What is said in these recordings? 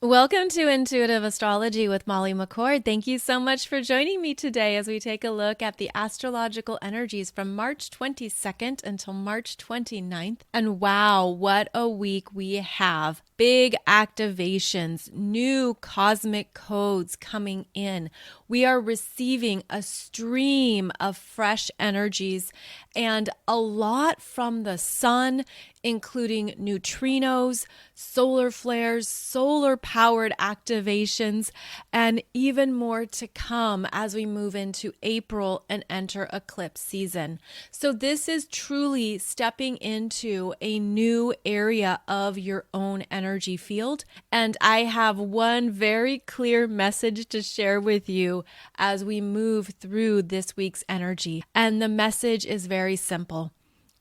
Welcome to Intuitive Astrology with Molly McCord. Thank you so much for joining me today as we take a look at the astrological energies from March 22nd until March 29th. And wow, what a week we have. Big activations, new cosmic codes coming in. We are receiving a stream of fresh energies and a lot from the sun, including neutrinos, solar flares, solar powered activations, and even more to come as we move into April and enter eclipse season. So this is truly stepping into a new area of your own energy field. And I have one very clear message to share with you as we move through this week's energy. And the message is very simple.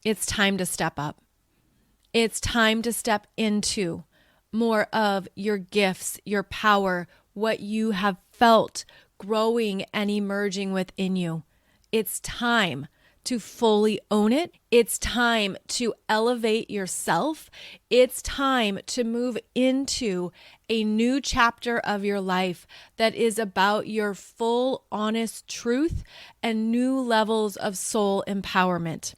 It's time to step up. It's time to step into more of your gifts, your power, what you have felt growing and emerging within you. It's time to fully own it. It's time to elevate yourself. It's time to move into a new chapter of your life that is about your full, honest truth and new levels of soul empowerment.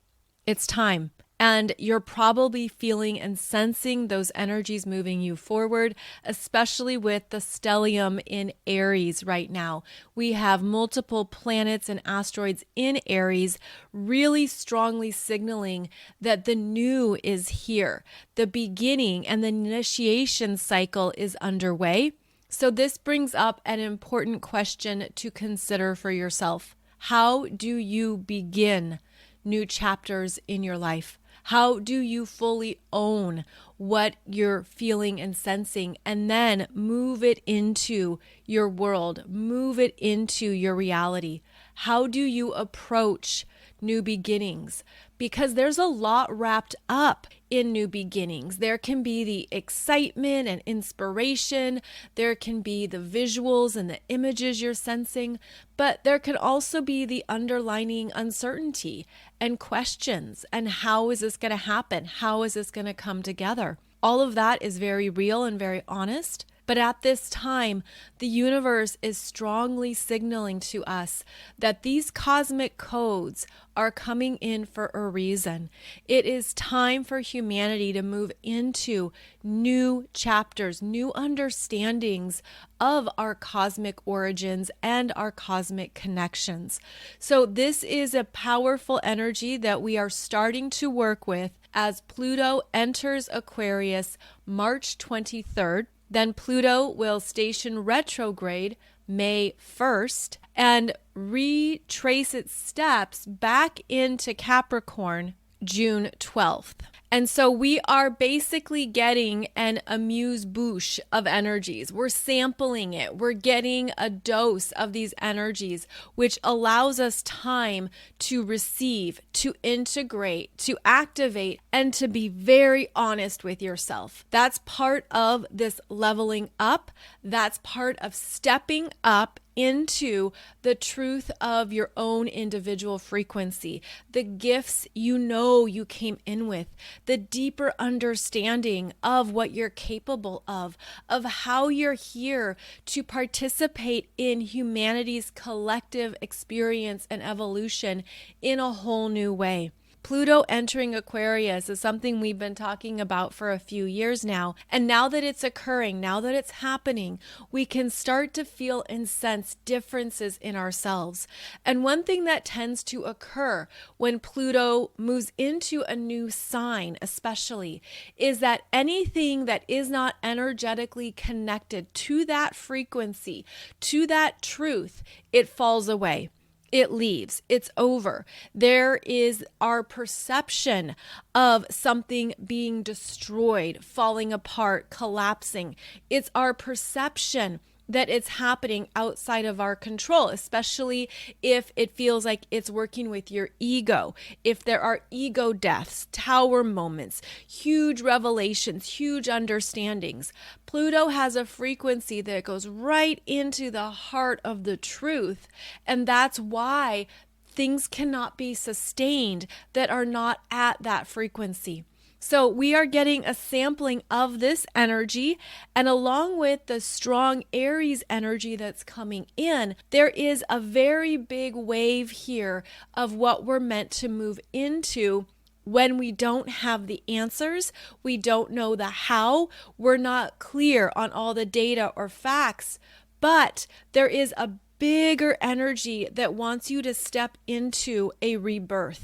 It's time. And you're probably feeling and sensing those energies moving you forward, especially with the stellium in Aries right now. We have multiple planets and asteroids in Aries, really strongly signaling that the new is here. The beginning and the initiation cycle is underway. So this brings up an important question to consider for yourself. How do you begin new chapters in your life? How do you fully own what you're feeling and sensing and then move it into your world, move it into your reality? How do you approach new beginnings? Because there's a lot wrapped up in new beginnings. There can be the excitement and inspiration. There can be the visuals and the images you're sensing, but there can also be the underlining uncertainty and questions. And how is this going to happen? How is this going to come together? All of that is very real and very honest. But at this time, the universe is strongly signaling to us that these cosmic codes are coming in for a reason. It is time for humanity to move into new chapters, new understandings of our cosmic origins and our cosmic connections. So this is a powerful energy that we are starting to work with as Pluto enters Aquarius March 23rd. Then Pluto will station retrograde May 1st and retrace its steps back into Capricorn June 12th. And so we are basically getting an amuse-bouche of energies. We're sampling it. We're getting a dose of these energies, which allows us time to receive, to integrate, to activate, and to be very honest with yourself. That's part of this leveling up. That's part of stepping up into the truth of your own individual frequency, the gifts you know you came in with, the deeper understanding of what you're capable of how you're here to participate in humanity's collective experience and evolution in a whole new way. Pluto entering Aquarius is something we've been talking about for a few years now. And now that it's occurring, now that it's happening, we can start to feel and sense differences in ourselves. And one thing that tends to occur when Pluto moves into a new sign, especially, is that anything that is not energetically connected to that frequency, to that truth, it falls away. It leaves. It's over. There is our perception of something being destroyed, falling apart, collapsing. It's our perception that it's happening outside of our control, especially if it feels like it's working with your ego. If there are ego deaths, tower moments, huge revelations, huge understandings. Pluto has a frequency that goes right into the heart of the truth. And that's why things cannot be sustained that are not at that frequency. So we are getting a sampling of this energy, and along with the strong Aries energy that's coming in, there is a very big wave here of what we're meant to move into when we don't have the answers, we don't know the how, we're not clear on all the data or facts, but there is a bigger energy that wants you to step into a rebirthing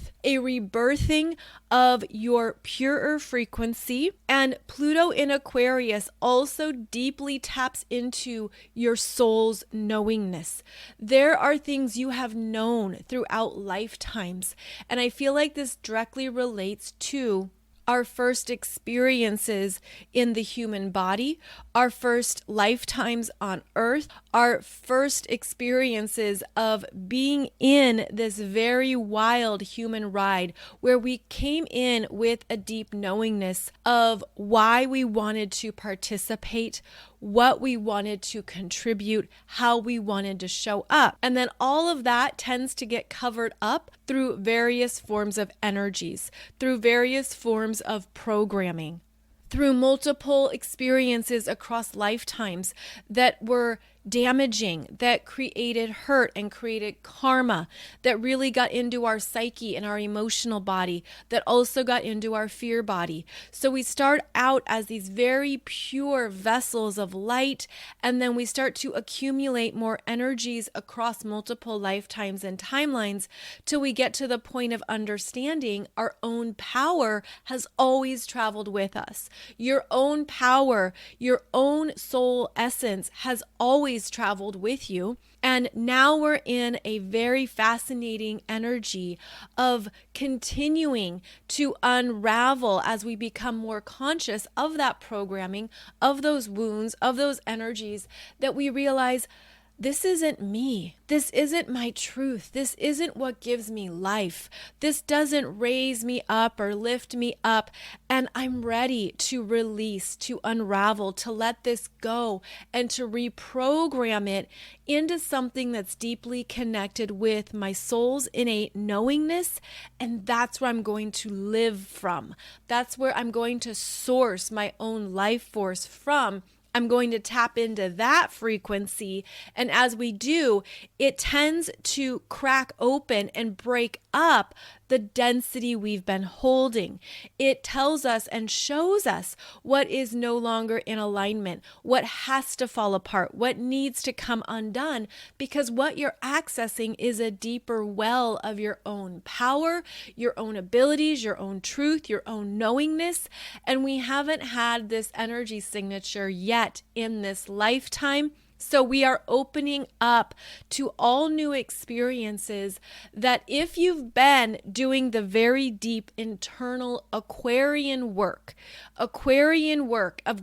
of your purer frequency. And Pluto in Aquarius also deeply taps into your soul's knowingness. There are things you have known throughout lifetimes, and I feel like this directly relates to our first experiences in the human body, our first lifetimes on earth, our first experiences of being in this very wild human ride where we came in with a deep knowingness of why we wanted to participate, what we wanted to contribute, how we wanted to show up. And then all of that tends to get covered up through various forms of energies, through various forms of programming, through multiple experiences across lifetimes that were damaging, that created hurt and created karma, that really got into our psyche and our emotional body, that also got into our fear body. So we start out as these very pure vessels of light, and then we start to accumulate more energies across multiple lifetimes and timelines till we get to the point of understanding our own power has always traveled with us. Your own power, your own soul essence has always traveled with you. And now we're in a very fascinating energy of continuing to unravel as we become more conscious of that programming, of those wounds, of those energies, that we realize this isn't me. This isn't my truth. This isn't what gives me life. This doesn't raise me up or lift me up. And I'm ready to release, to unravel, to let this go, and to reprogram it into something that's deeply connected with my soul's innate knowingness. And that's where I'm going to live from. That's where I'm going to source my own life force from. I'm going to tap into that frequency. And as we do, it tends to crack open and break up the density we've been holding. It tells us and shows us what is no longer in alignment, what has to fall apart, what needs to come undone, because what you're accessing is a deeper well of your own power, your own abilities, your own truth, your own knowingness. And we haven't had this energy signature yet in this lifetime. So we are opening up to all new experiences that if you've been doing the very deep internal Aquarian work of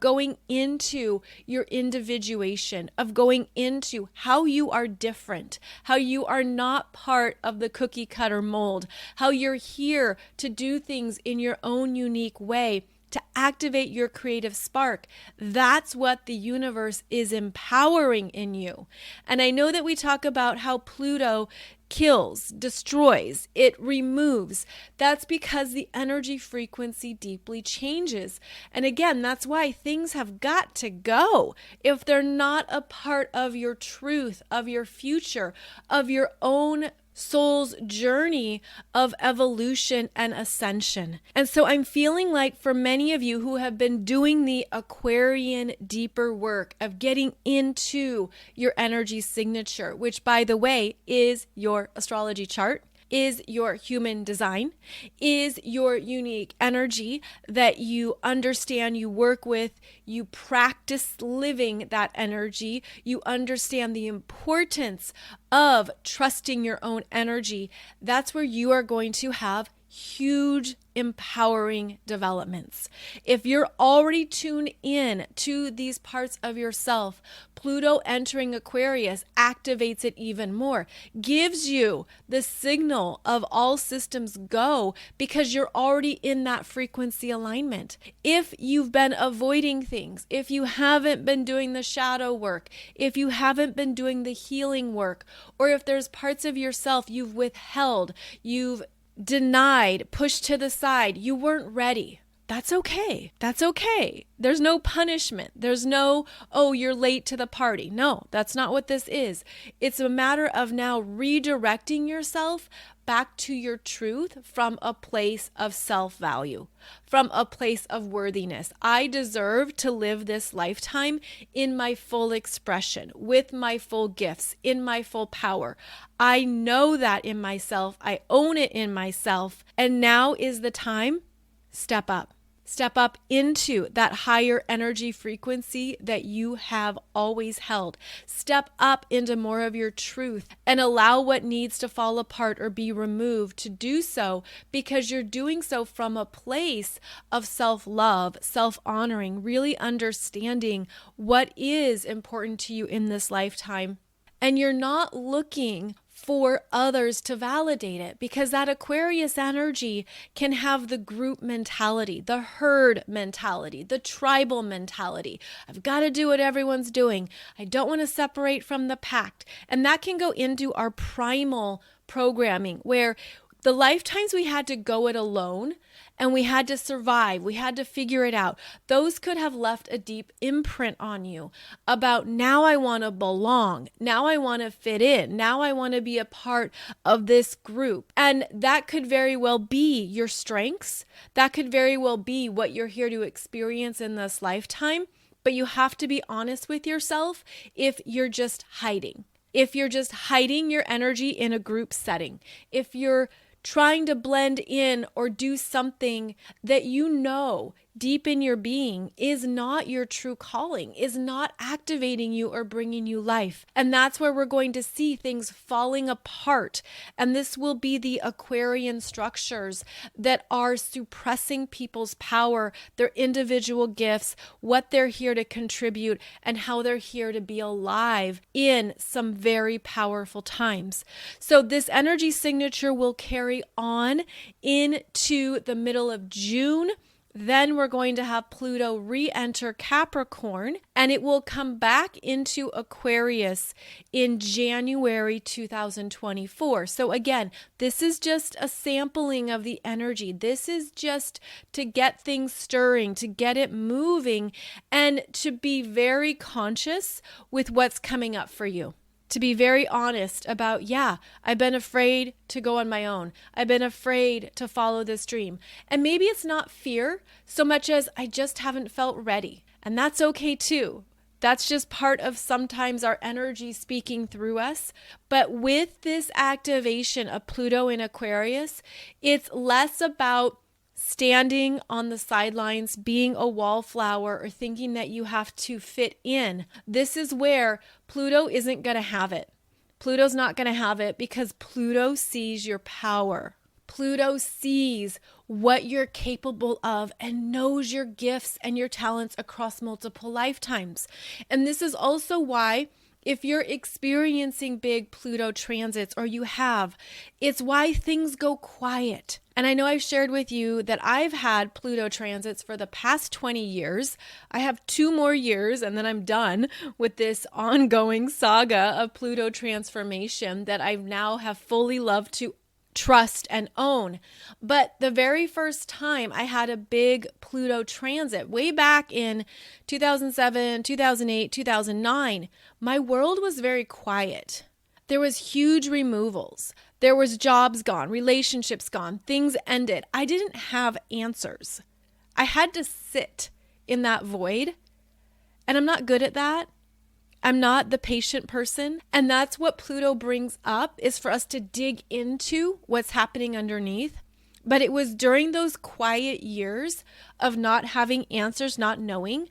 going into your individuation, of going into how you are different, how you are not part of the cookie cutter mold, how you're here to do things in your own unique way, to activate your creative spark. That's what the universe is empowering in you. And I know that we talk about how Pluto kills, destroys, it removes. That's because the energy frequency deeply changes. And again, that's why things have got to go. If they're not a part of your truth, of your future, of your own soul's journey of evolution and ascension. And so I'm feeling like for many of you who have been doing the Aquarian deeper work of getting into your energy signature, which by the way is your astrology chart, is your human design, is your unique energy that you understand, you work with, you practice living that energy, you understand the importance of trusting your own energy. That's where you are going to have huge empowering developments. If you're already tuned in to these parts of yourself, Pluto entering Aquarius activates it even more, gives you the signal of all systems go because you're already in that frequency alignment. If you've been avoiding things, if you haven't been doing the shadow work, if you haven't been doing the healing work, or if there's parts of yourself you've withheld, you've denied, pushed to the side, you weren't ready. that's okay. That's okay. There's no punishment. There's no, oh, you're late to the party. No, that's not what this is. It's a matter of now redirecting yourself back to your truth from a place of self-value, from a place of worthiness. I deserve to live this lifetime in my full expression, with my full gifts, in my full power. I know that in myself. I own it in myself. And now is the time. Step up. Step up into that higher energy frequency that you have always held. Step up into more of your truth and allow what needs to fall apart or be removed to do so, because you're doing so from a place of self-love, self-honoring, really understanding what is important to you in this lifetime. And you're not looking for others to validate it, because that Aquarius energy can have the group mentality, the herd mentality, the tribal mentality. I've got to do what everyone's doing. I don't want to separate from the pack. And that can go into our primal programming, where the lifetimes we had to go it alone and we had to survive, we had to figure it out, those could have left a deep imprint on you about, now I want to belong, now I want to fit in, now I want to be a part of this group. And that could very well be your strengths. That could very well be what you're here to experience in this lifetime. But you have to be honest with yourself if you're just hiding. If you're just hiding your energy in a group setting. If you're trying to blend in or do something that you know deep in your being is not your true calling, is not activating you or bringing you life. And that's where we're going to see things falling apart. And this will be the Aquarian structures that are suppressing people's power, their individual gifts, what they're here to contribute, and how they're here to be alive in some very powerful times. So this energy signature will carry on into the middle of June. Then we're going to have Pluto re-enter Capricorn, and it will come back into Aquarius in January 2024. So again, this is just a sampling of the energy. This is just to get things stirring, to get it moving, and to be very conscious with what's coming up for you. To be very honest about, I've been afraid to go on my own. I've been afraid to follow this dream. And maybe it's not fear so much as I just haven't felt ready. And that's okay too. That's just part of sometimes our energy speaking through us. But with this activation of Pluto in Aquarius, it's less about standing on the sidelines, being a wallflower, or thinking that you have to fit in. This is where Pluto isn't going to have it. Pluto's not going to have it because Pluto sees your power. Pluto sees what you're capable of and knows your gifts and your talents across multiple lifetimes. And this is also why, if you're experiencing big Pluto transits, or you have, it's why things go quiet. And I know I've shared with you that I've had Pluto transits for the past 20 years. I have 2 more years and then I'm done with this ongoing saga of Pluto transformation that I now have fully loved to trust and own. But the very first time I had a big Pluto transit, way back in 2007, 2008, 2009, my world was very quiet. There was huge removals. There was jobs gone, relationships gone, things ended. I didn't have answers. I had to sit in that void, and I'm not good at that. I'm not the patient person. And that's what Pluto brings up, is for us to dig into what's happening underneath. But it was during those quiet years of not having answers, not knowing,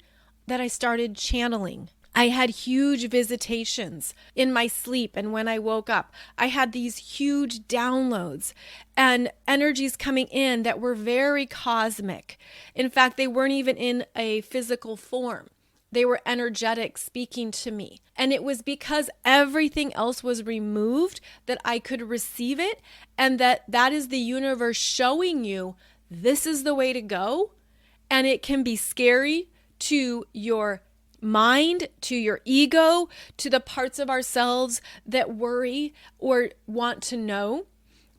that I started channeling. I had huge visitations in my sleep, and when I woke up, I had these huge downloads and energies coming in that were very cosmic. In fact, they weren't even in a physical form. They were energetic speaking to me. And it was because everything else was removed that I could receive it, and that is the universe showing you this is the way to go. And it can be scary to your mind, to your ego, to the parts of ourselves that worry or want to know.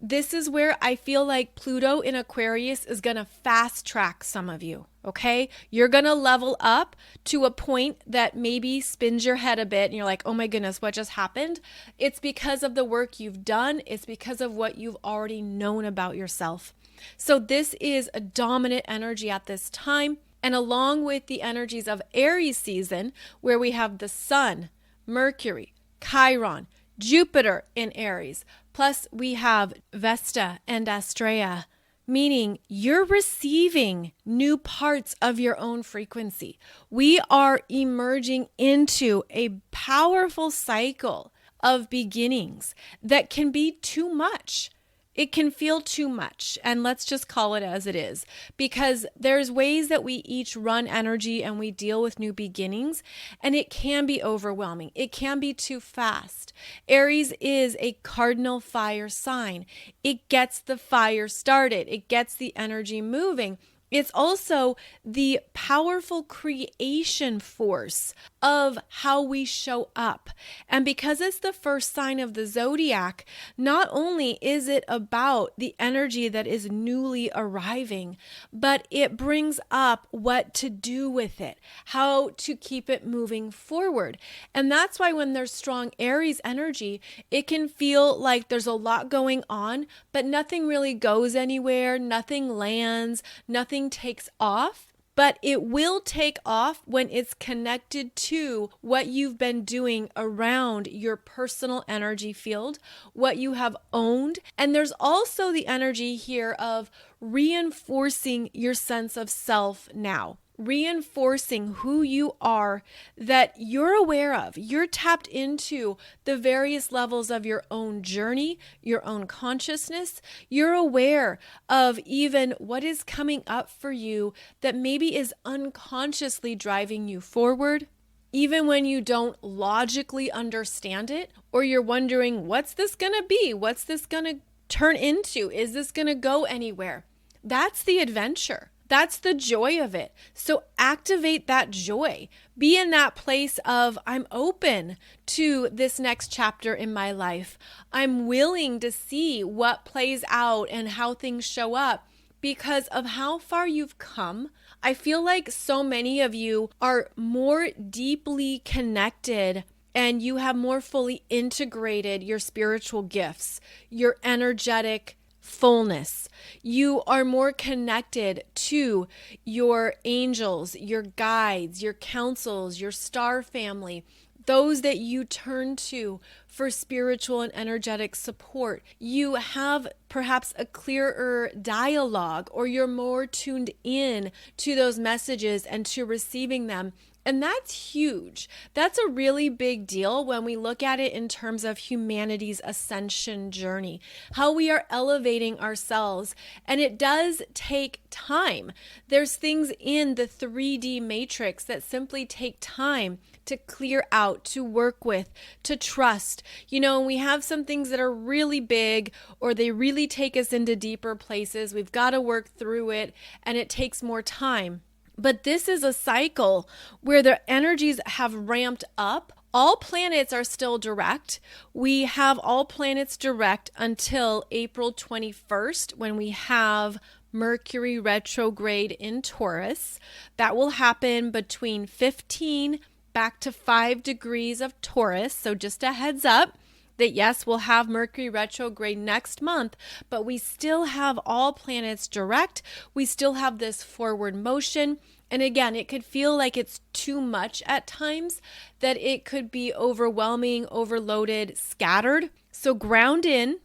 This is where I feel like Pluto in Aquarius is going to fast track some of you. Okay, you're going to level up to a point that maybe spins your head a bit and you're like, oh my goodness, what just happened? It's because of the work you've done. It's because of what you've already known about yourself. So this is a dominant energy at this time. And along with the energies of Aries season, where we have the Sun, Mercury, Chiron, Jupiter in Aries, plus we have Vesta and Astrea, meaning you're receiving new parts of your own frequency. We are emerging into a powerful cycle of beginnings that can be too much. It can feel too much, and let's just call it as it is, because there's ways that we each run energy and we deal with new beginnings, and it can be overwhelming. It can be too fast. Aries is a cardinal fire sign. It gets the fire started. It gets the energy moving. It's also the powerful creation force of how we show up. And because it's the first sign of the zodiac, not only is it about the energy that is newly arriving, but it brings up what to do with it, how to keep it moving forward. And that's why when there's strong Aries energy, it can feel like there's a lot going on, but nothing really goes anywhere, nothing lands, nothing takes off. But it will take off when it's connected to what you've been doing around your personal energy field, what you have owned. And there's also the energy here of reinforcing your sense of self now. Reinforcing who you are, that you're aware of. You're tapped into the various levels of your own journey, your own consciousness. You're aware of even what is coming up for you that maybe is unconsciously driving you forward. Even when you don't logically understand it, or you're wondering, what's this going to be? What's this going to turn into? Is this going to go anywhere? That's the adventure. That's the joy of it. So activate that joy. Be in that place of, I'm open to this next chapter in my life. I'm willing to see what plays out and how things show up because of how far you've come. I feel like so many of you are more deeply connected and you have more fully integrated your spiritual gifts, your energetic fullness. You are more connected to your angels, your guides, your councils, your star family, those that you turn to for spiritual and energetic support. You have perhaps a clearer dialogue, or you're more tuned in to those messages and to receiving them. And that's huge. That's a really big deal when we look at it in terms of humanity's ascension journey, how we are elevating ourselves. And it does take time. There's things in the 3D matrix that simply take time to clear out, to work with, to trust. You know, we have some things that are really big, or they really take us into deeper places. We've got to work through it, and it takes more time. But this is a cycle where the energies have ramped up. All planets are still direct. We have all planets direct until April 21st, when we have Mercury retrograde in Taurus. That will happen between 15 back to 5 degrees of Taurus. So just a heads up that yes, we'll have Mercury retrograde next month, but we still have all planets direct. We still have this forward motion. And again, it could feel like it's too much at times, that it could be overwhelming, overloaded, scattered. So ground in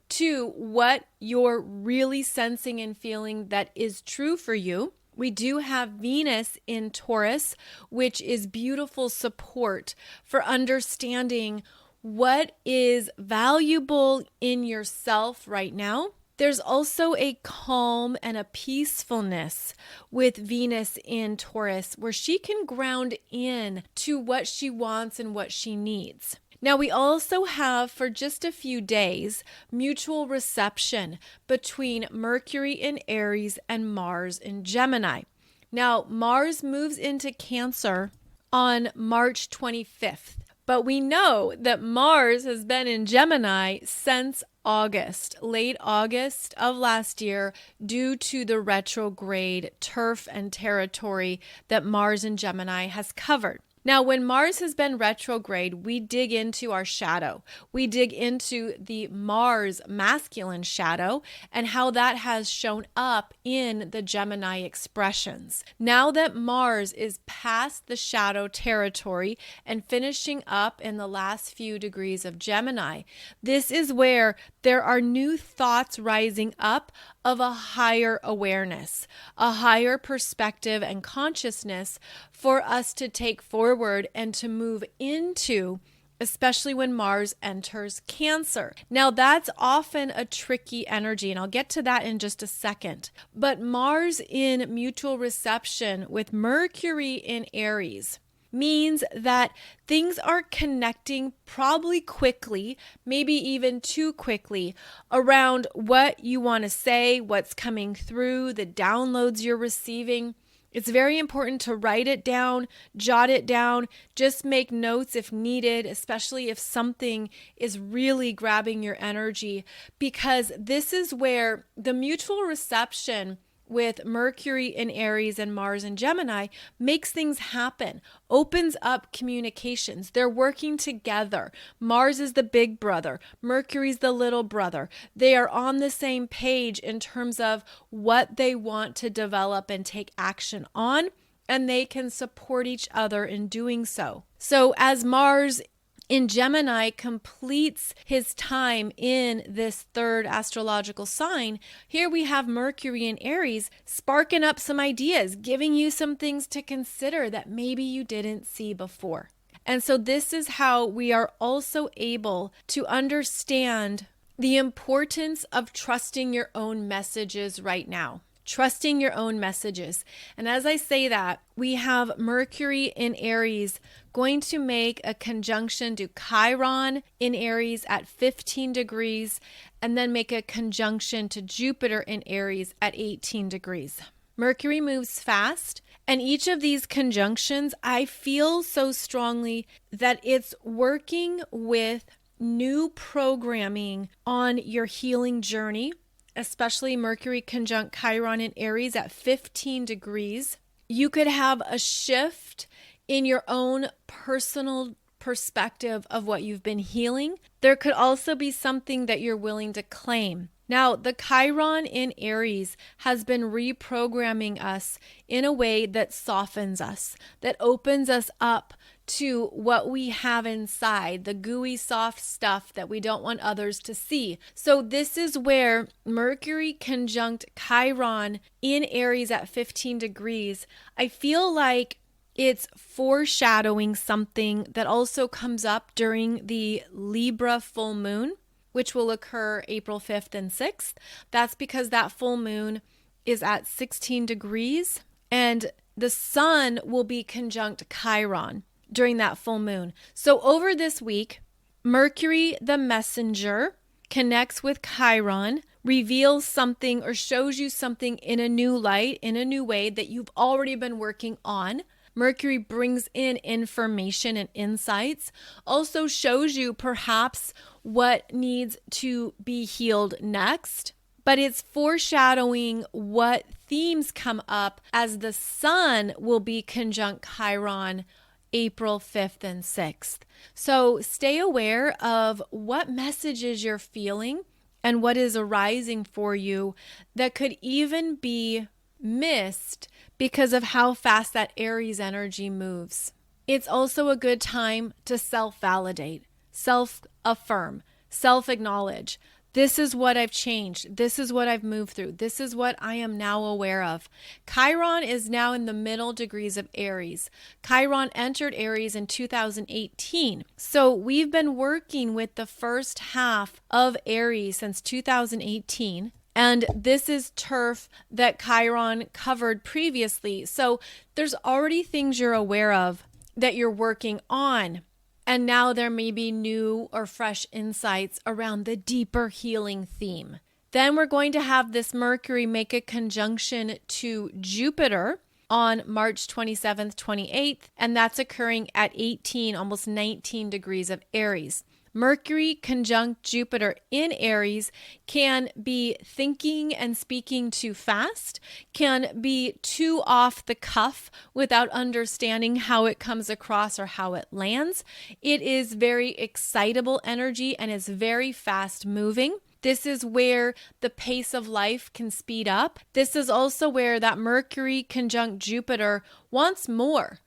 to what you're really sensing and feeling that is true for you. We do have Venus in Taurus, which is beautiful support for understanding what is valuable in yourself right now. There's also a calm and a peacefulness with Venus in Taurus, where she can ground in to what she wants and what she needs. Now, we also have, for just a few days, mutual reception between Mercury in Aries and Mars in Gemini. Now, Mars moves into Cancer on March 25th. But we know that Mars has been in Gemini since late August of last year, due to the retrograde turf and territory that Mars in Gemini has covered. Now, when Mars has been retrograde, we dig into our shadow. We dig into the Mars masculine shadow and how that has shown up in the Gemini expressions. Now that Mars is past the shadow territory and finishing up in the last few degrees of Gemini, this is where there are new thoughts rising up of a higher awareness, a higher perspective and consciousness for us to take forward and to move into, especially when Mars enters Cancer. Now, that's often a tricky energy, and I'll get to that in just a second. But Mars in mutual reception with Mercury in Aries means that things are connecting probably quickly, maybe even too quickly, around what you want to say, what's coming through, the downloads you're receiving. It's very important to write it down, jot it down, just make notes if needed, especially if something is really grabbing your energy, because this is where the mutual reception with Mercury in Aries and Mars in Gemini makes things happen, opens up communications. They're working together. Mars is the big brother. Mercury's the little brother. They are on the same page in terms of what they want to develop and take action on, and they can support each other in doing so. So as Mars in Gemini completes his time in this third astrological sign, here we have Mercury in Aries sparking up some ideas, giving you some things to consider that maybe you didn't see before. And so this is how we are also able to understand the importance of trusting your own messages right now. Trusting your own messages. And as I say that, we have Mercury in Aries going to make a conjunction to Chiron in Aries at 15 degrees, and then make a conjunction to Jupiter in Aries at 18 degrees. Mercury moves fast, and each of these conjunctions, I feel so strongly that it's working with new programming on your healing journey, especially Mercury conjunct Chiron in Aries at 15 degrees. You could have a shift in your own personal perspective of what you've been healing. There could also be something that you're willing to claim. Now, the Chiron in Aries has been reprogramming us in a way that softens us, that opens us up to what we have inside, the gooey, soft stuff that we don't want others to see. So this is where Mercury conjunct Chiron in Aries at 15 degrees, I feel like it's foreshadowing something that also comes up during the Libra full moon, which will occur April 5th and 6th. That's because that full moon is at 16 degrees, and the sun will be conjunct Chiron during that full moon. So over this week, Mercury, the messenger, connects with Chiron, reveals something or shows you something in a new light, in a new way that you've already been working on. Mercury brings in information and insights, also shows you perhaps what needs to be healed next, but it's foreshadowing what themes come up as the sun will be conjunct Chiron April 5th and 6th. So stay aware of what messages you're feeling and what is arising for you that could even be missed because of how fast that Aries energy moves. It's also a good time to self-validate, self-affirm, self-acknowledge. This is what I've changed. This is what I've moved through. This is what I am now aware of. Chiron is now in the middle degrees of Aries. Chiron entered Aries in 2018. So we've been working with the first half of Aries since 2018. And this is turf that Chiron covered previously. So there's already things you're aware of that you're working on. And now there may be new or fresh insights around the deeper healing theme. Then we're going to have this Mercury make a conjunction to Jupiter on March 27th, 28th, and that's occurring at 18, almost 19 degrees of Aries. Mercury conjunct Jupiter in Aries can be thinking and speaking too fast, can be too off the cuff without understanding how it comes across or how it lands. It is very excitable energy and is very fast moving. This is where the pace of life can speed up. This is also where that Mercury conjunct Jupiter wants more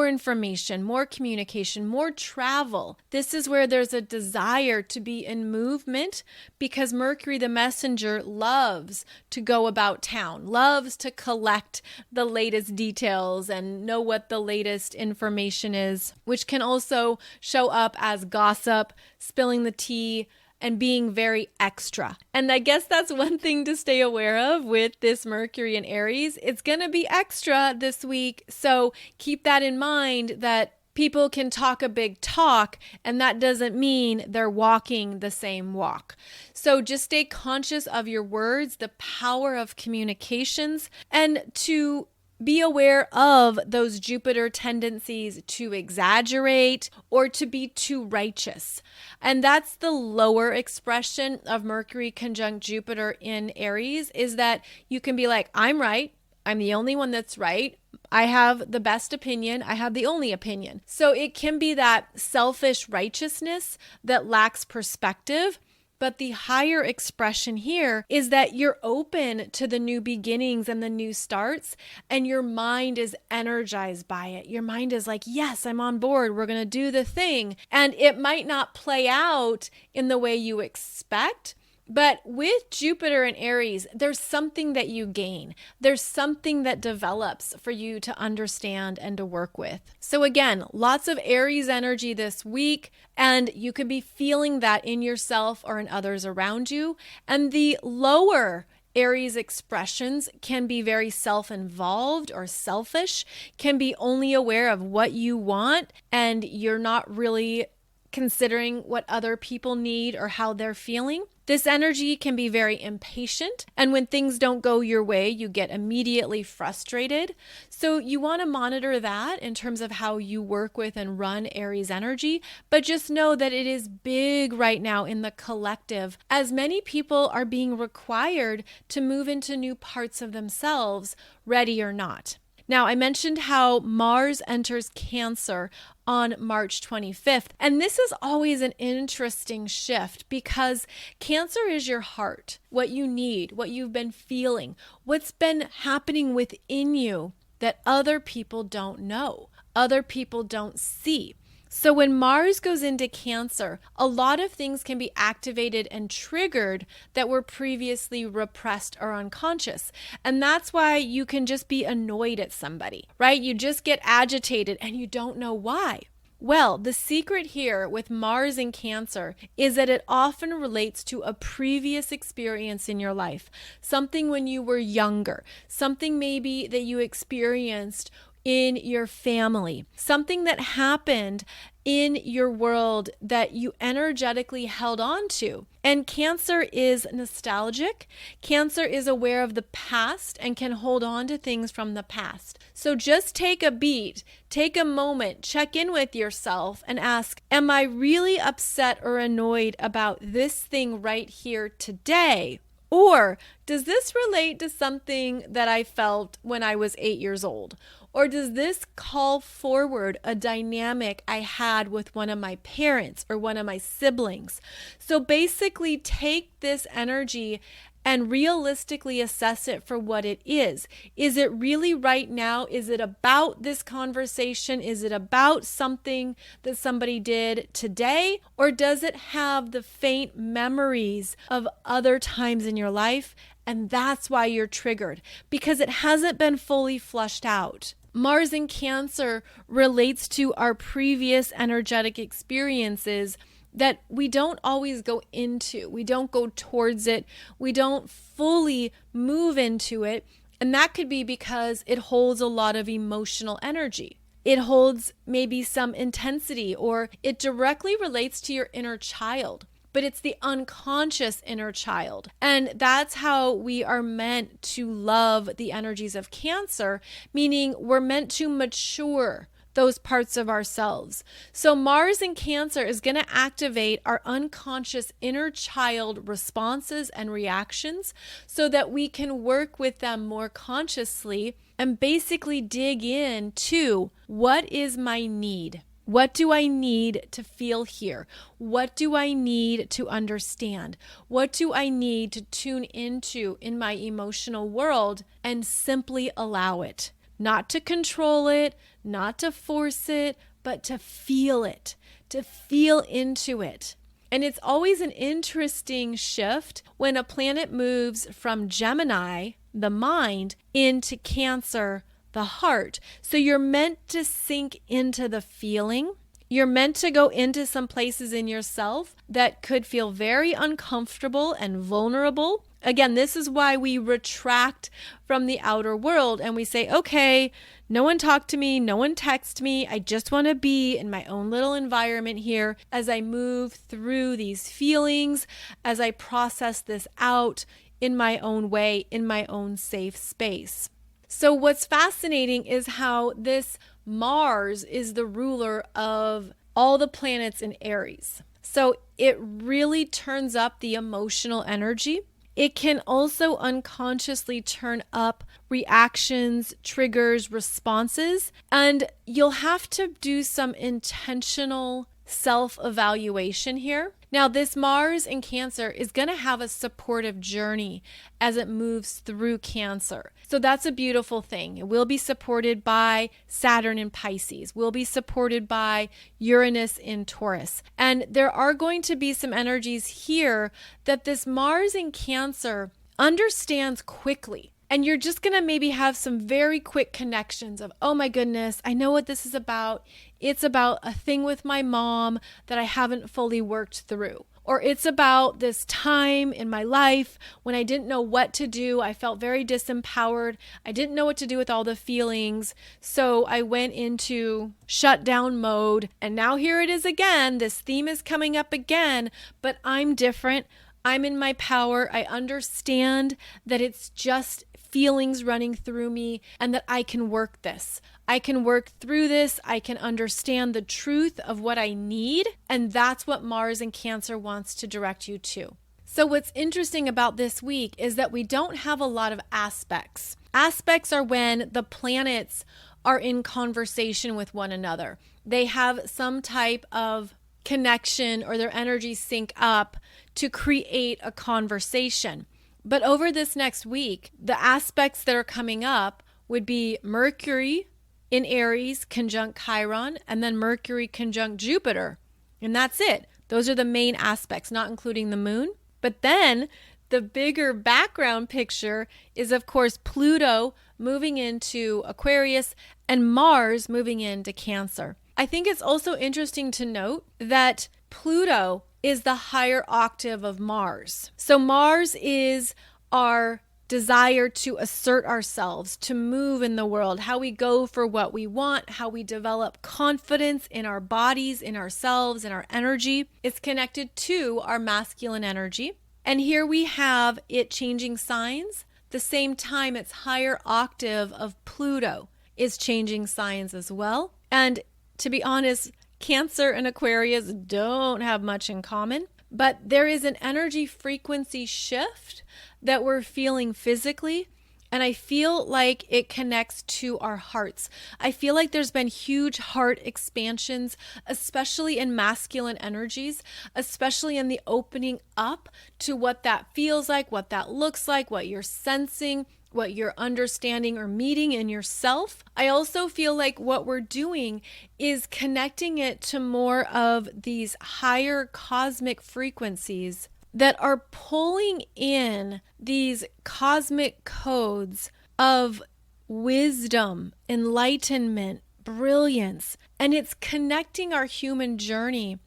information, more communication, more travel. This is where there's a desire to be in movement because Mercury, the messenger, loves to go about town, loves to collect the latest details and know what the latest information is, which can also show up as gossip, spilling the tea, and being very extra. And I guess that's one thing to stay aware of with this Mercury in Aries. It's going to be extra this week. So keep that in mind, that people can talk a big talk, and that doesn't mean they're walking the same walk. So just stay conscious of your words, the power of communications, and to be aware of those Jupiter tendencies to exaggerate or to be too righteous. And that's the lower expression of Mercury conjunct Jupiter in Aries, is that you can be like, I'm right. I'm the only one that's right. I have the best opinion. I have the only opinion. So it can be that selfish righteousness that lacks perspective. But the higher expression here is that you're open to the new beginnings and the new starts, and your mind is energized by it. Your mind is like, yes, I'm on board. We're going to do the thing. And it might not play out in the way you expect. But with Jupiter and Aries, there's something that you gain. There's something that develops for you to understand and to work with. So again, lots of Aries energy this week, and you could be feeling that in yourself or in others around you. And the lower Aries expressions can be very self-involved or selfish, can be only aware of what you want, and you're not really considering what other people need or how they're feeling. This energy can be very impatient, and when things don't go your way, you get immediately frustrated. So you want to monitor that in terms of how you work with and run Aries energy, but just know that it is big right now in the collective, as many people are being required to move into new parts of themselves, ready or not. Now, I mentioned how Mars enters Cancer on March 25th, and this is always an interesting shift because Cancer is your heart, what you need, what you've been feeling, what's been happening within you that other people don't know, other people don't see. So when Mars goes into Cancer, a lot of things can be activated and triggered that were previously repressed or unconscious. And that's why you can just be annoyed at somebody, right? You just get agitated and you don't know why. Well, the secret here with Mars in Cancer is that it often relates to a previous experience in your life, something when you were younger, something maybe that you experienced in your family, something that happened in your world that you energetically held on to. And Cancer is nostalgic. Cancer is aware of the past and can hold on to things from the past. So just take a beat, take a moment, check in with yourself and ask, am I really upset or annoyed about this thing right here today? Or does this relate to something that I felt when I was 8 years old? Or does this call forward a dynamic I had with one of my parents or one of my siblings? So basically take this energy and realistically assess it for what it is. Is it really right now? Is it about this conversation? Is it about something that somebody did today? Or does it have the faint memories of other times in your life? And that's why you're triggered, because it hasn't been fully flushed out. Mars in Cancer relates to our previous energetic experiences that we don't always go into. We don't go towards it. We don't fully move into it. And that could be because it holds a lot of emotional energy. It holds maybe some intensity, or it directly relates to your inner child. But it's the unconscious inner child. And that's how we are meant to love the energies of Cancer, meaning we're meant to mature those parts of ourselves. So Mars in Cancer is going to activate our unconscious inner child responses and reactions so that we can work with them more consciously and basically dig into what is my need? What do I need to feel here? What do I need to understand? What do I need to tune into in my emotional world and simply allow it? Not to control it, not to force it, but to feel it, to feel into it. And it's always an interesting shift when a planet moves from Gemini, the mind, into Cancer, the heart. So you're meant to sink into the feeling. You're meant to go into some places in yourself that could feel very uncomfortable and vulnerable. Again, this is why we retract from the outer world and we say, okay, no one talk to me, no one text me. I just want to be in my own little environment here as I move through these feelings, as I process this out in my own way, in my own safe space. So what's fascinating is how this Mars is the ruler of all the planets in Aries. So it really turns up the emotional energy. It can also unconsciously turn up reactions, triggers, responses, and you'll have to do some intentional self-evaluation here. Now, this Mars in Cancer is going to have a supportive journey as it moves through Cancer. So that's a beautiful thing. It will be supported by Saturn in Pisces, will be supported by Uranus in Taurus. And there are going to be some energies here that this Mars in Cancer understands quickly. And you're just going to maybe have some very quick connections of, oh my goodness, I know what this is about. It's about a thing with my mom that I haven't fully worked through. Or it's about this time in my life when I didn't know what to do. I felt very disempowered. I didn't know what to do with all the feelings. So I went into shutdown mode. And now here it is again. This theme is coming up again, but I'm different. I'm in my power. I understand that it's just feelings running through me and that I can work this. I can work through this. I can understand the truth of what I need. And that's what Mars in Cancer wants to direct you to. So what's interesting about this week is that we don't have a lot of aspects. Aspects are when the planets are in conversation with one another. They have some type of connection or their energies sync up to create a conversation. But over this next week, the aspects that are coming up would be Mercury in Aries conjunct Chiron, and then Mercury conjunct Jupiter. And that's it. Those are the main aspects, not including the moon. But then the bigger background picture is, of course, Pluto moving into Aquarius and Mars moving into Cancer. I think it's also interesting to note that Pluto is the higher octave of Mars. So Mars is our desire to assert ourselves, to move in the world, how we go for what we want, how we develop confidence in our bodies, in ourselves, in our energy. It's connected to our masculine energy. And here we have it changing signs. The same time, its higher octave of Pluto is changing signs as well. And to be honest, Cancer and Aquarius don't have much in common, but there is an energy frequency shift that we're feeling physically, and I feel like it connects to our hearts. I feel like there's been huge heart expansions, especially in masculine energies, especially in the opening up to what that feels like, what that looks like, what you're sensing, what you're understanding or meeting in yourself. I also feel like what we're doing is connecting it to more of these higher cosmic frequencies that are pulling in these cosmic codes of wisdom, enlightenment, brilliance, and it's connecting our human journey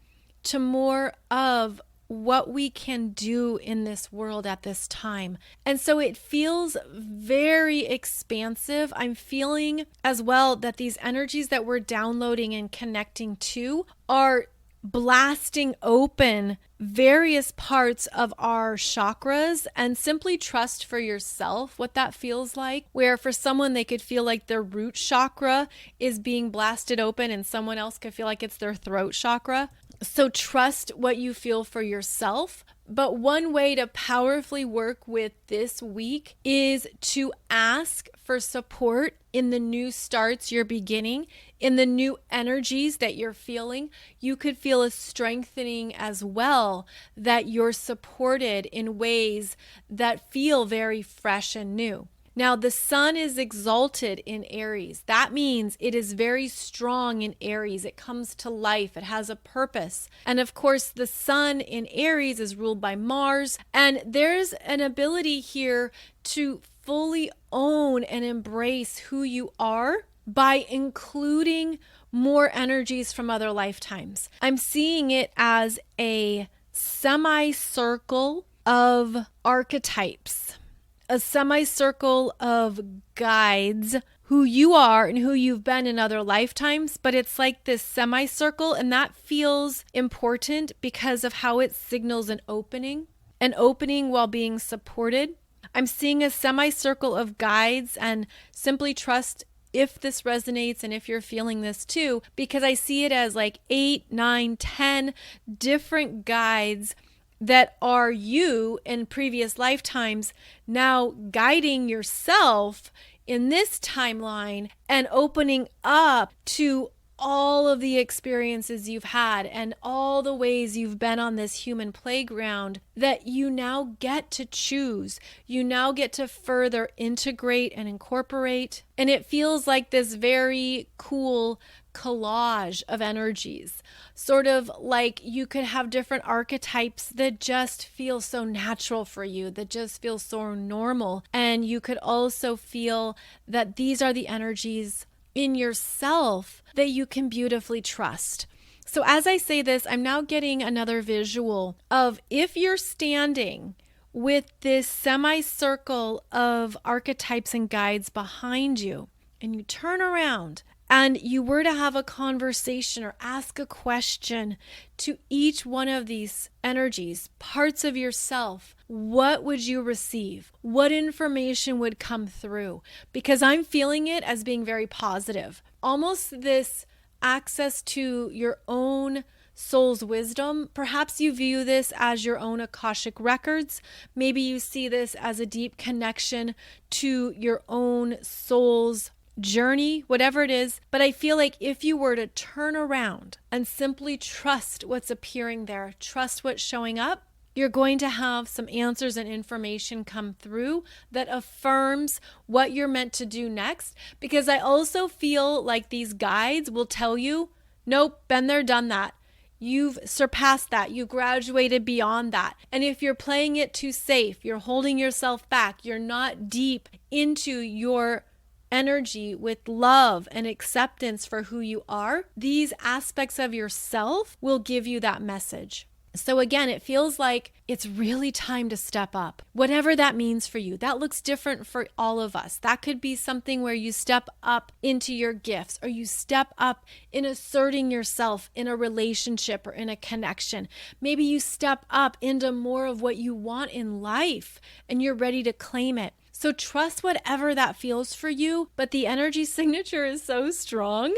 to more of what we can do in this world at this time. And so it feels very expansive. I'm feeling as well that these energies that we're downloading and connecting to are blasting open various parts of our chakras, and simply trust for yourself what that feels like. Where for someone, they could feel like their root chakra is being blasted open, and someone else could feel like it's their throat chakra. So trust what you feel for yourself. But one way to powerfully work with this week is to ask for support in the new starts you're beginning, in the new energies that you're feeling. You could feel a strengthening as well, that you're supported in ways that feel very fresh and new. Now, the sun is exalted in Aries. That means it is very strong in Aries. It comes to life. It has a purpose. And of course, the sun in Aries is ruled by Mars. And there's an ability here to fully own and embrace who you are by including more energies from other lifetimes. I'm seeing it as a semicircle of archetypes, a semicircle of guides, who you are and who you've been in other lifetimes. But it's like this semicircle, and that feels important because of how it signals an opening while being supported. I'm seeing a semicircle of guides, and simply trust if this resonates and if you're feeling this too, because I see it as like 8, 9, 10 different guides that are you in previous lifetimes, now guiding yourself in this timeline and opening up to all of the experiences you've had and all the ways you've been on this human playground that you now get to choose. You now get to further integrate and incorporate. And it feels like this very cool collage of energies, sort of like you could have different archetypes that just feel so natural for you, that just feel so normal. And you could also feel that these are the energies in yourself that you can beautifully trust. So as I say this, I'm now getting another visual of if you're standing with this semicircle of archetypes and guides behind you, and you turn around and you were to have a conversation or ask a question to each one of these energies, parts of yourself, what would you receive? What information would come through? Because I'm feeling it as being very positive. Almost this access to your own soul's wisdom. Perhaps you view this as your own Akashic records. Maybe you see this as a deep connection to your own soul's journey, whatever it is. But I feel like if you were to turn around and simply trust what's appearing there, trust what's showing up, you're going to have some answers and information come through that affirms what you're meant to do next. Because I also feel like these guides will tell you, nope, been there, done that. You've surpassed that. You graduated beyond that. And if you're playing it too safe, you're holding yourself back, you're not deep into your energy with love and acceptance for who you are, these aspects of yourself will give you that message. So again, it feels like it's really time to step up, whatever that means for you. That looks different for all of us. That could be something where you step up into your gifts, or you step up in asserting yourself in a relationship or in a connection. Maybe you step up into more of what you want in life and you're ready to claim it. So trust whatever that feels for you, but the energy signature is so strong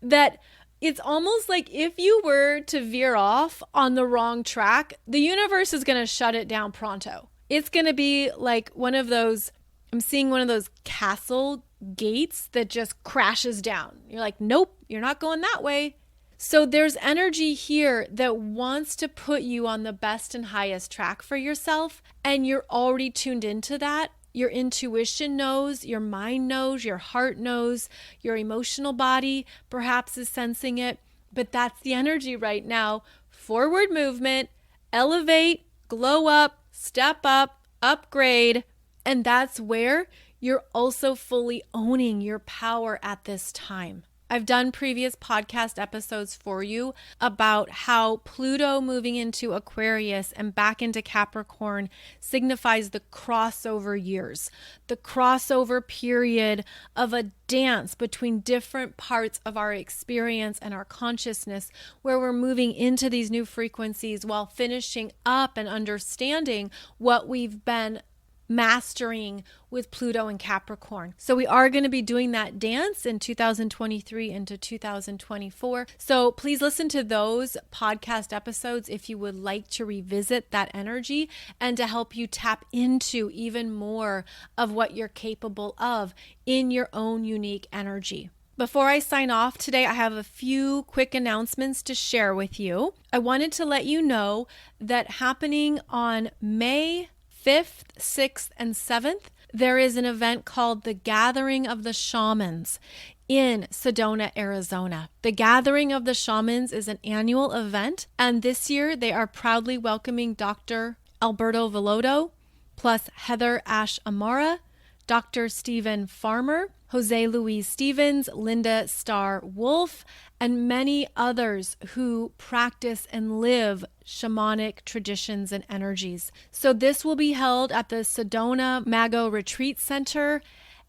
that it's almost like if you were to veer off on the wrong track, the universe is going to shut it down pronto. It's going to be like one of those, I'm seeing one of those castle gates that just crashes down. You're like, nope, you're not going that way. So there's energy here that wants to put you on the best and highest track for yourself, and you're already tuned into that. Your intuition knows, your mind knows, your heart knows, your emotional body perhaps is sensing it. But that's the energy right now. Forward movement, elevate, glow up, step up, upgrade. And that's where you're also fully owning your power at this time. I've done previous podcast episodes for you about how Pluto moving into Aquarius and back into Capricorn signifies the crossover years, the crossover period of a dance between different parts of our experience and our consciousness, where we're moving into these new frequencies while finishing up and understanding what we've been mastering with Pluto and Capricorn. So we are going to be doing that dance in 2023 into 2024. So please listen to those podcast episodes if you would like to revisit that energy and to help you tap into even more of what you're capable of in your own unique energy. Before I sign off today, I have a few quick announcements to share with you. I wanted to let you know that happening on May 5th, 6th, and 7th, there is an event called the Gathering of the Shamans in Sedona, Arizona. The Gathering of the Shamans is an annual event, and this year they are proudly welcoming Dr. Alberto Velodo, plus Heather Ash Amara, Dr. Stephen Farmer, Jose Luis Stevens, Linda Starr Wolf, and many others who practice and live shamanic traditions and energies. So this will be held at the Sedona Mago Retreat Center,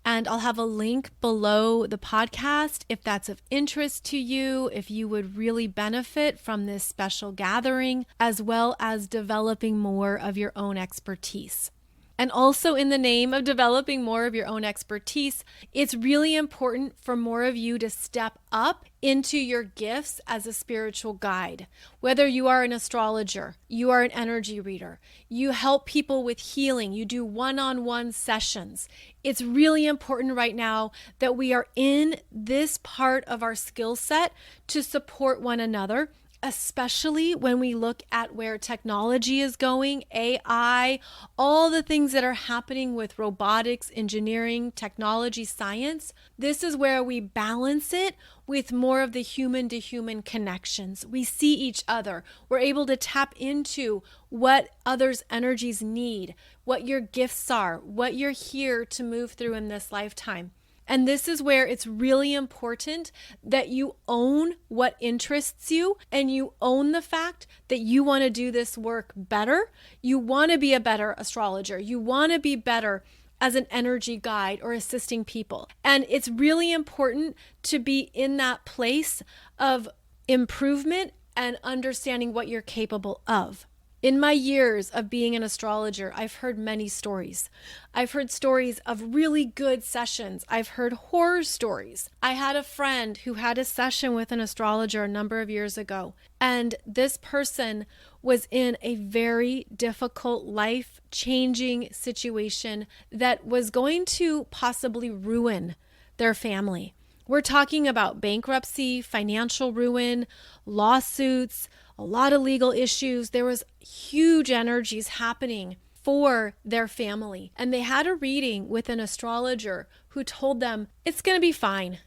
and I'll have a link below the podcast if that's of interest to you, if you would really benefit from this special gathering, as well as developing more of your own expertise. And also, in the name of developing more of your own expertise, it's really important for more of you to step up into your gifts as a spiritual guide. Whether you are an astrologer, you are an energy reader, you help people with healing, you do one-on-one sessions. It's really important right now that we are in this part of our skill set to support one another, especially when we look at where technology is going, AI, all the things that are happening with robotics, engineering, technology, science. This is where we balance it with more of the human to human connections. We see each other. We're able to tap into what others' energies need, what your gifts are, what you're here to move through in this lifetime. And this is where it's really important that you own what interests you and you own the fact that you want to do this work better. You want to be a better astrologer. You want to be better as an energy guide or assisting people. And it's really important to be in that place of improvement and understanding what you're capable of. In my years of being an astrologer, I've heard many stories. I've heard stories of really good sessions. I've heard horror stories. I had a friend who had a session with an astrologer a number of years ago, and this person was in a very difficult, life-changing situation that was going to possibly ruin their family. We're talking about bankruptcy, financial ruin, lawsuits, a lot of legal issues. There was huge energies happening for their family. And they had a reading with an astrologer who told them, it's going to be fine.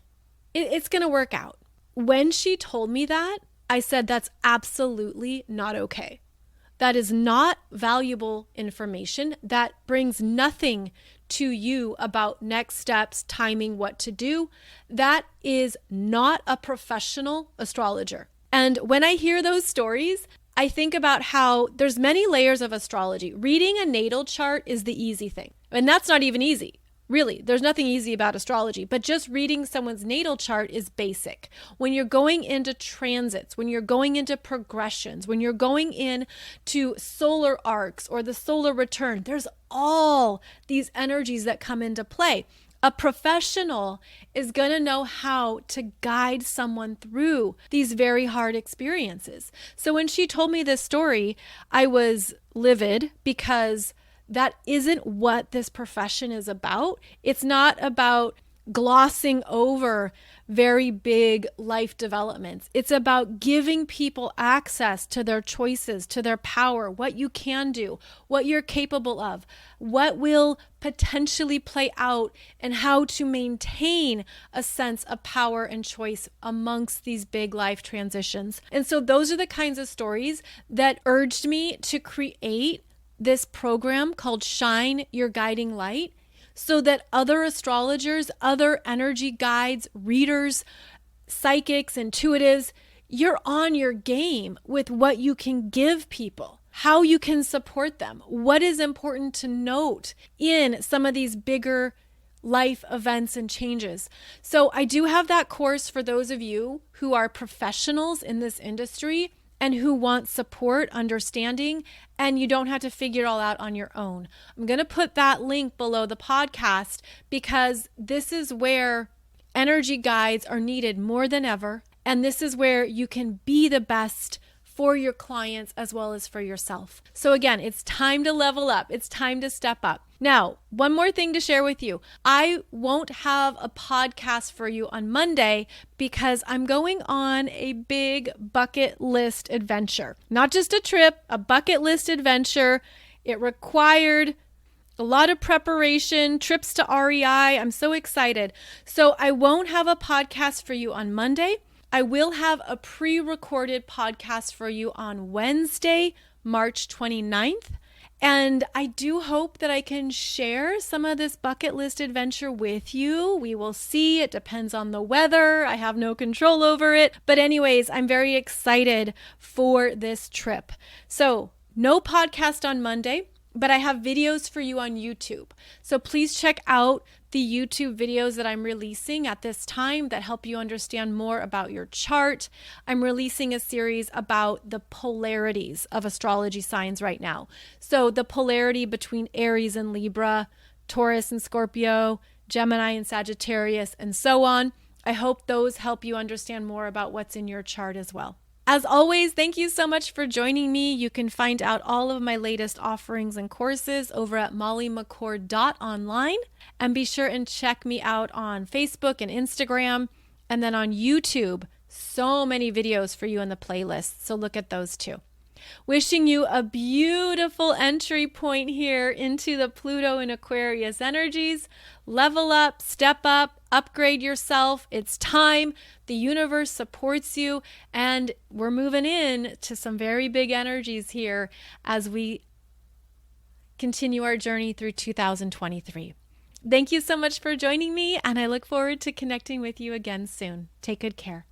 It's going to work out. When she told me that, I said, that's absolutely not okay. That is not valuable information. That brings nothing to you about next steps, timing, what to do. That is not a professional astrologer. And when I hear those stories, I think about how there's many layers of astrology. Reading a natal chart is the easy thing. And that's not even easy. Really, there's nothing easy about astrology, but just reading someone's natal chart is basic. When you're going into transits, when you're going into progressions, when you're going into solar arcs or the solar return, there's all these energies that come into play. A professional is going to know how to guide someone through these very hard experiences. So when she told me this story, I was livid because that isn't what this profession is about. It's not about glossing over very big life developments. It's about giving people access to their choices, to their power, what you can do, what you're capable of, what will potentially play out, and how to maintain a sense of power and choice amongst these big life transitions. And so those are the kinds of stories that urged me to create this program called Shine Your Guiding Light, so that other astrologers, other energy guides, readers, psychics, intuitives, you're on your game with what you can give people, how you can support them, what is important to note in some of these bigger life events and changes. So I do have that course for those of you who are professionals in this industry and who want support, understanding, and you don't have to figure it all out on your own. I'm going to put that link below the podcast because this is where energy guides are needed more than ever. And this is where you can be the best for your clients as well as for yourself. So again, it's time to level up. It's time to step up. Now, one more thing to share with you. I won't have a podcast for you on Monday because I'm going on a big bucket list adventure. Not just a trip, a bucket list adventure. It required a lot of preparation, trips to REI. I'm so excited. So I won't have a podcast for you on Monday. I will have a pre-recorded podcast for you on Wednesday, March 29th. And I do hope that I can share some of this bucket list adventure with you. We will see. It depends on the weather. I have no control over it. But anyways, I'm very excited for this trip. So no podcast on Monday, but I have videos for you on YouTube. So please check out the YouTube videos that I'm releasing at this time that help you understand more about your chart. I'm releasing a series about the polarities of astrology signs right now. So the polarity between Aries and Libra, Taurus and Scorpio, Gemini and Sagittarius, and so on. I hope those help you understand more about what's in your chart as well. As always, thank you so much for joining me. You can find out all of my latest offerings and courses over at mollymccord.online. And be sure and check me out on Facebook and Instagram. And then on YouTube, so many videos for you in the playlist. So look at those too. Wishing you a beautiful entry point here into the Pluto and Aquarius energies. Level up, step up, upgrade yourself. It's time. The universe supports you. And we're moving in to some very big energies here as we continue our journey through 2023. Thank you so much for joining me, and I look forward to connecting with you again soon. Take good care.